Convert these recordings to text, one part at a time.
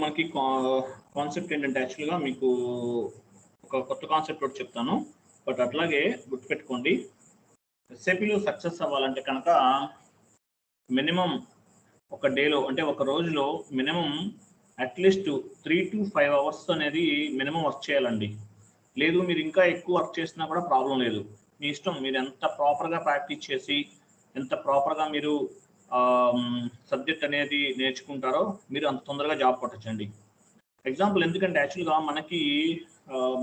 మనకి కాన్సెప్ట్ ఏంటంటే యాక్చువల్గా మీకు ఒక కొత్త కాన్సెప్ట్ ఒకటి చెప్తాను, బట్ అట్లాగే గుర్తుపెట్టుకోండి. ఎస్ఏపీలో సక్సెస్ అవ్వాలంటే కనుక మినిమం ఒక డేలో అంటే ఒక రోజులో మినిమం అట్లీస్ట్ 3 to 5 hours అనేది మినిమం వర్క్ చేయాలండి. లేదు మీరు ఇంకా ఎక్కువ వర్క్ చేసినా కూడా ప్రాబ్లం లేదు, మీ ఇష్టం. మీరు ఎంత ప్రాపర్గా ప్రాక్టీస్ చేసి ఎంత ప్రాపర్గా మీరు సబ్జెక్ట్ అనేది నేర్చుకుంటారో మీరు అంత తొందరగా జాబ్ కొట్టచ్చండి. ఎగ్జాంపుల్ ఎందుకంటే యాక్చువల్గా మనకి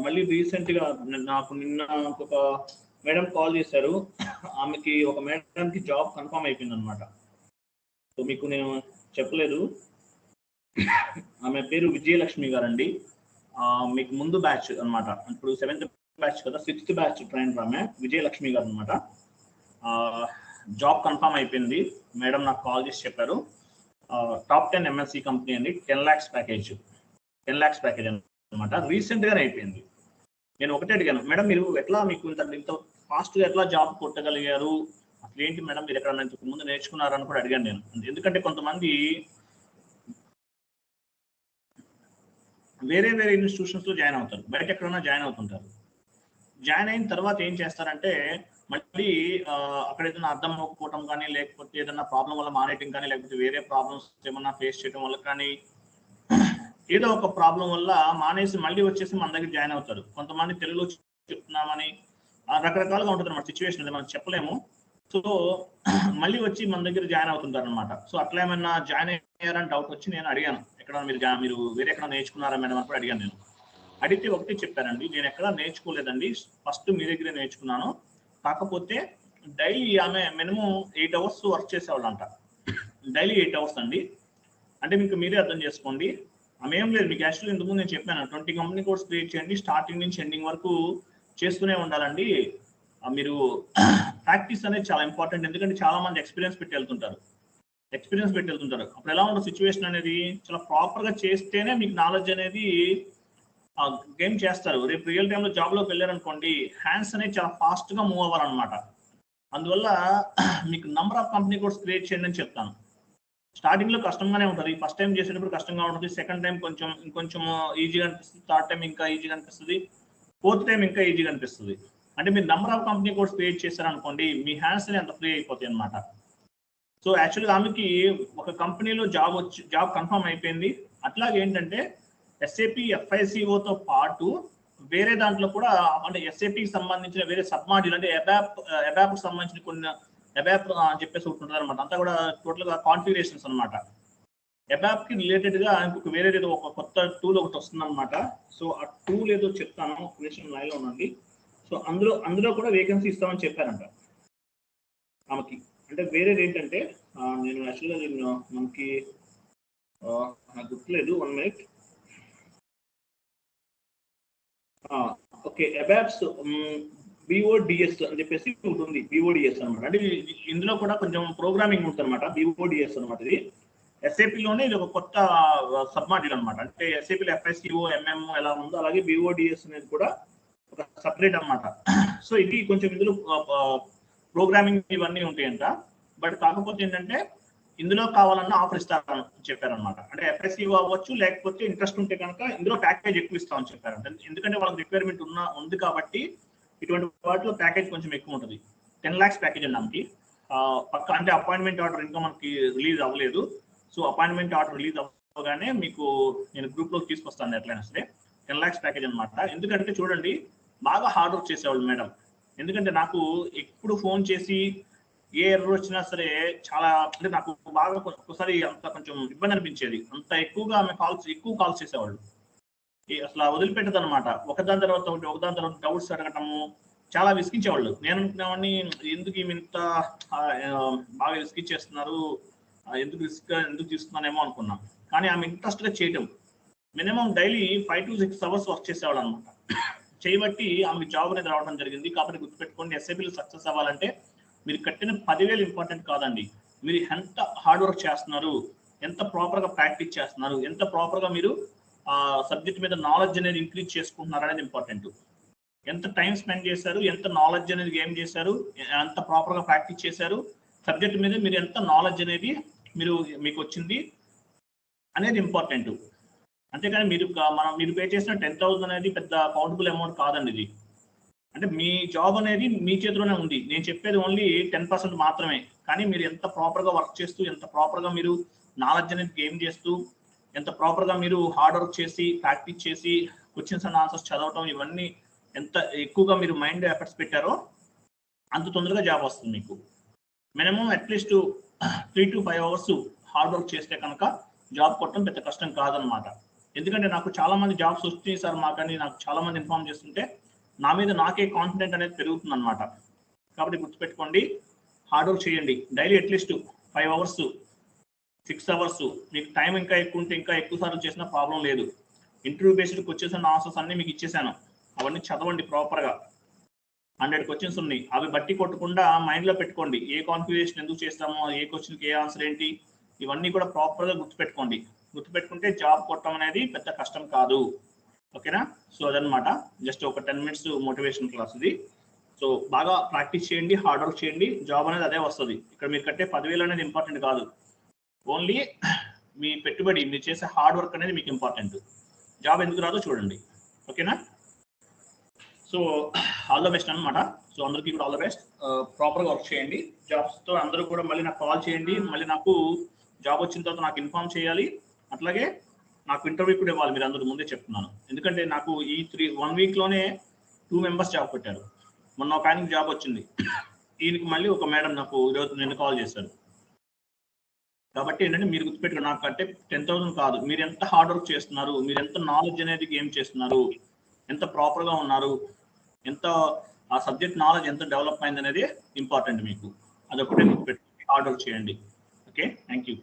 మళ్ళీ రీసెంట్గా నాకు నిన్న ఒక మేడం కాల్ చేశారు. ఆమెకి ఒక మేడంకి జాబ్ కన్ఫర్మ్ అయిపోయింది అనమాట. సో మీకు నేను చెప్పలేదు, ఆమె పేరు విజయలక్ష్మి గారండి. మీకు ముందు బ్యాచ్ అనమాట, ఇప్పుడు 7th బ్యాచ్ కదా, 6th బ్యాచ్ ట్రైనర్ ఆమె విజయలక్ష్మి గారు అనమాట. జాబ్ కన్ఫర్మ్ అయిపోయింది. మేడం నాకు కాల్ చేసి చెప్పారు, టాప్ 10 MNC కంపెనీ అండి, 10 lakhs ప్యాకేజ్ అనమాట. రీసెంట్గానే అయిపోయింది. నేను ఒకటే అడిగాను, మేడం మీరు ఎట్లా మీకు ఇంత ఫాస్ట్గా ఎట్లా జాబ్ కొట్టగలిగారు, అసలు ఏంటి మేడం మీరు ఎక్కడన్నా ఇంతకు ముందు నేర్చుకున్నారని కూడా అడిగాను నేను. ఎందుకంటే కొంతమంది వేరే ఇన్స్టిట్యూషన్స్లో జాయిన్ అవుతారు, బయట ఎక్కడన్నా జాయిన్ అవుతుంటారు. జాయిన్ అయిన తర్వాత ఏం చేస్తారంటే మళ్ళీ అక్కడ ఏదైనా అర్థం అవ్వకపోవటం కానీ, లేకపోతే ఏదైనా ప్రాబ్లం వల్ల మానేయటం కానీ, లేకపోతే వేరే ప్రాబ్లమ్స్ ఏమన్నా ఫేస్ చేయడం వల్ల కానీ, ఏదో ఒక ప్రాబ్లం వల్ల మానేసి మళ్ళీ వచ్చేసి మన దగ్గర జాయిన్ అవుతారు. కొంతమంది తెలుగులో చెప్తున్నామని రకరకాలుగా ఉంటుంది అన్నమాట సిచ్యువేషన్, అది మనం చెప్పలేము. సో మళ్ళీ వచ్చి మన దగ్గర జాయిన్ అవుతుంటారు అనమాట. సో అట్లా ఏమైనా జాయిన్ అయ్యారని డౌట్ వచ్చి నేను అడిగాను, ఎక్కడ మీరు వేరే ఎక్కడ నేర్చుకున్నారా మేడం అని కూడా అడిగాను. నేను అడిగితే ఒకటి చెప్పారండి, నేను ఎక్కడ నేర్చుకోలేదండి, ఫస్ట్ మీ దగ్గరే నేర్చుకున్నాను. కాకపోతే డైలీ ఆమె మినిమం 8 hours వర్క్ చేసేవాళ్ళంట. డైలీ 8 hours అండి. అంటే మీకు మీరే అర్థం చేసుకోండి. ఆమె ఏం లేదు, మీకు యాక్చువల్లీ ఇంతకుముందు నేను చెప్పాను 20 కంపెనీ కోడ్స్ క్రియేట్ చేయండి, స్టార్టింగ్ నుంచి ఎండింగ్ వరకు చేస్తూనే ఉండాలండి. మీరు ప్రాక్టీస్ అనేది చాలా ఇంపార్టెంట్, ఎందుకంటే చాలా మంది ఎక్స్పీరియన్స్ పెట్టి వెళ్తుంటారు. అప్పుడు ఎలా ఉంటుంది సిచ్యువేషన్ అనేది, చాలా ప్రాపర్గా చేస్తేనే మీకు నాలెడ్జ్ అనేది గేమ్ చేస్తారు. రేపు రియల్ టైంలో జాబ్లోకి వెళ్ళారనుకోండి, హ్యాండ్స్ అనేది చాలా ఫాస్ట్గా మూవ్ అవ్వాలన్నమాట. అందువల్ల మీకు number of company codes create చేయండి అని చెప్తాను. స్టార్టింగ్లో కష్టంగానే ఉంటుంది, ఫస్ట్ టైం చేసేటప్పుడు కష్టంగా ఉంటుంది, సెకండ్ టైం ఇంకొంచెం ఈజీగా అనిపిస్తుంది, థర్డ్ టైం ఇంకా ఈజీగా అనిపిస్తుంది, ఫోర్త్ టైం ఇంకా ఈజీగా అనిపిస్తుంది. అంటే మీరు number of company codes create చేశారనుకోండి, మీ హ్యాండ్స్ అనేది అంత ఫ్రీ అయిపోతాయి అనమాట. సో యాక్చువల్గా ఆమెకి ఒక కంపెనీలో జాబ్ కన్ఫర్మ్ అయిపోయింది. అట్లాగే ఏంటంటే SAP FICOతో పాటు వేరే దాంట్లో కూడా, అంటే SAPకి సంబంధించిన వేరే సబ్ మాడ్యూల్, అంటే అబాప్కి సంబంధించిన కొన్ని అబాప్ అని చెప్పేసి ఉంటుంది అనమాట. అంతా కూడా టోటల్గా కాన్ఫిగరేషన్స్ అనమాట. అబాప్కి రిలేటెడ్గా ఇంకొక వేరేది ఒక కొత్త టూల్ ఒకటి వస్తుంది అనమాట. సో ఆ టూల్ ఏదో చెప్తాను, ఒక నిమిషం లైన్లో ఉండండి. సో అందులో కూడా వేకెన్సీ ఇస్తామని చెప్పారంట ఆమెకి. అంటే వేరేది ఏంటంటే నేను యాక్చువల్గా మనకి నాకు గుర్తులేదు, 1 minute. ఓకే, అబాప్స్ BODS అని చెప్పేసి ఉంటుంది, BODS అనమాట. అంటే ఇందులో కూడా కొంచెం ప్రోగ్రామింగ్ ఉంటుంది అనమాట, BODS అనమాట. ఇది SAPలోనే ఇది ఒక కొత్త సబ్ మాడ్యూల్ అనమాట. అంటే SAPలో FICO MM ఎలా ఉందో అలాగే BODS అనేది కూడా ఒక సపరేట్ అనమాట. సో ఇది కొంచెం ఇందులో ప్రోగ్రామింగ్ ఇవన్నీ ఉంటాయంట. బట్ కాకపోతే ఏంటంటే ఇందులో కావాలన్నా ఆఫర్ ఇస్తారని చెప్పారనమాట. అంటే FICO అవ్వచ్చు, లేకపోతే ఇంట్రెస్ట్ ఉంటే కనుక ఇందులో ప్యాకేజ్ ఎక్కువ ఇస్తామని చెప్పారంట. ఎందుకంటే వాళ్ళకి రిక్వైర్మెంట్ ఉంది కాబట్టి ఇటువంటి వాటిలో ప్యాకేజ్ కొంచెం ఎక్కువ ఉంటుంది. 10 lakhs ప్యాకేజ్ అండి ఆమెకి. పక్క అంటే అపాయింట్మెంట్ ఆర్డర్ ఇంకా మనకి రిలీజ్ అవ్వలేదు. సో అపాయింట్మెంట్ ఆర్డర్ రిలీజ్ అవ్వగానే మీకు నేను గ్రూప్లోకి తీసుకొస్తాను ఎట్లయినా సరే. 10 lakhs ప్యాకేజ్ అనమాట. ఎందుకంటే చూడండి, బాగా హార్డ్ వర్క్ చేసేవాళ్ళు మేడం. ఎందుకంటే నాకు ఎప్పుడు ఫోన్ చేసి ఏ ఎర్రర్ వచ్చినా సరే చాలా, అంటే నాకు బాగా ఒక్కసారి అంత కొంచెం ఇబ్బంది అనిపించేది. అంత ఎక్కువ కాల్స్ చేసేవాళ్ళు, అసలు వదిలిపెట్టదు అనమాట. ఒకదాని తర్వాత డౌట్స్ అడగటము చాలా విసిగించేవాళ్ళు. నేను అనుకునేవాడిని, ఎందుకు ఈమె ఇంత బాగా విసిగిచ్చేస్తున్నారు, ఎందుకు తీసుకున్నానేమో అనుకున్నాం. కానీ ఆమె ఇంట్రెస్ట్గా చేయటం, minimum daily 5 to 6 hours work చేసేవాళ్ళు అనమాట. చేయబట్టి ఆమెకి జాబ్ అనేది రావడం జరిగింది. కాబట్టి గుర్తుపెట్టుకోండి, SAPలో సక్సెస్ అవ్వాలంటే మీరు కట్టిన 10,000 ఇంపార్టెంట్ కాదండి, మీరు ఎంత హార్డ్ వర్క్ చేస్తున్నారు, ఎంత ప్రాపర్గా ప్రాక్టీస్ చేస్తున్నారు, ఎంత ప్రాపర్గా మీరు సబ్జెక్ట్ మీద నాలెడ్జ్ అనేది ఇంక్రీజ్ చేసుకుంటున్నారు అనేది ఇంపార్టెంట్. ఎంత టైం స్పెండ్ చేశారు, ఎంత నాలెడ్జ్ అనేది గెయిన్ చేశారు, ఎంత ప్రాపర్గా ప్రాక్టీస్ చేశారు, సబ్జెక్ట్ మీద మీరు ఎంత నాలెడ్జ్ అనేది మీకు వచ్చింది అనేది ఇంపార్టెంట్. అంతేకాని మీరు పే చేసిన 10,000 అనేది పెద్ద కౌంటబుల్ అమౌంట్ కాదండి ఇది. అంటే మీ జాబ్ అనేది మీ చేతిలోనే ఉంది. నేను చెప్పేది ఓన్లీ 10% మాత్రమే. కానీ మీరు ఎంత ప్రాపర్గా వర్క్ చేస్తూ, ఎంత ప్రాపర్గా మీరు నాలెడ్జ్ అనేది గెయిన్ చేస్తూ, ఎంత ప్రాపర్గా మీరు హార్డ్ వర్క్ చేసి, ప్రాక్టీస్ చేసి, క్వశ్చన్స్ అండ్ ఆన్సర్స్ చదవటం, ఇవన్నీ ఎంత ఎక్కువగా మీరు మైండ్ ఎఫర్ట్స్ పెట్టారో అంత తొందరగా జాబ్ వస్తుంది మీకు. Minimum at least 3 to 5 hours hard work చేస్తే కనుక జాబ్ కొట్టడం పెద్ద కష్టం కాదనమాట. ఎందుకంటే నాకు చాలా మంది జాబ్స్ వచ్చినాయి సార్ మాకని నాకు చాలా మంది ఇన్ఫార్మ్ చేస్తుంటే నా మీద నాకే కాన్ఫిడెంట్ అనేది పెరుగుతుంది అనమాట. కాబట్టి గుర్తుపెట్టుకోండి, హార్డ్ వర్క్ చేయండి. డైలీ అట్లీస్ట్ 5 hours 6 hours మీకు టైం ఇంకా ఎక్కువ ఉంటే ఇంకా ఎక్కువ సార్లు చేసినా ప్రాబ్లం లేదు. Interview based questions and answers అన్ని మీకు ఇచ్చేసాను. అవన్నీ చదవండి ప్రాపర్గా. 100 క్వశ్చన్స్ ఉన్నాయి. అవి బట్టి కొట్టకుండా మైండ్లో పెట్టుకోండి. ఏ కాన్ఫిగరేషన్ ఎందుకు చేస్తామో, ఏ క్వశ్చన్కి ఏ ఆన్సర్ ఏంటి, ఇవన్నీ కూడా ప్రాపర్గా గుర్తుపెట్టుకోండి. గుర్తుపెట్టుకుంటే జాబ్ కొట్టడం అనేది పెద్ద కష్టం కాదు. ఓకేనా? సో అదనమాట, జస్ట్ ఒక 10 minutes మోటివేషన్ క్లాస్ ఇది. సో బాగా ప్రాక్టీస్ చేయండి, హార్డ్ వర్క్ చేయండి, జాబ్ అనేది అదే వస్తుంది. ఇక్కడ మీరు కట్టే 10,000 అనేది ఇంపార్టెంట్ కాదు. ఓన్లీ మీ పెట్టుబడి, మీరు చేసే హార్డ్ వర్క్ అనేది మీకు ఇంపార్టెంట్. జాబ్ ఎందుకు రాదో చూడండి. ఓకేనా? సో ఆల్ ద బెస్ట్ అనమాట. సో అందరికీ కూడా ఆల్ ద బెస్ట్. ప్రాపర్గా వర్క్ చేయండి. జాబ్స్తో అందరూ కూడా మళ్ళీ నాకు కాల్ చేయండి. మళ్ళీ నాకు జాబ్ వచ్చిన తర్వాత నాకు ఇన్ఫార్మ్ చేయాలి. అట్లాగే నాకు ఇంటర్వ్యూ కూడా ఇవ్వాలి. మీరు అందరూ ముందే చెప్తున్నాను. ఎందుకంటే నాకు ఈ 1 weekలోనే 2 members జాబ్ పెట్టారు. మొన్న ఒక ఆయనకి జాబ్ వచ్చింది. ఈయనకి మళ్ళీ ఒక మేడం నాకు ఈరోజు నిన్న కాల్ చేశారు. కాబట్టి ఏంటంటే మీరు గుర్తుపెట్టుకుని, నాకు అంటే 10,000 కాదు, మీరు ఎంత హార్డ్ వర్క్ చేస్తున్నారు, మీరు ఎంత నాలెడ్జ్ అనేది గెయిన్ చేస్తున్నారు, ఎంత ప్రాపర్గా ఉన్నారు, ఎంత ఆ సబ్జెక్ట్ నాలెడ్జ్ ఎంత డెవలప్ అయింది అనేది ఇంపార్టెంట్ మీకు. అదొకటే గుర్తుపెట్టుకోండి. హార్డ్ వర్క్ చేయండి. Okay, thank you.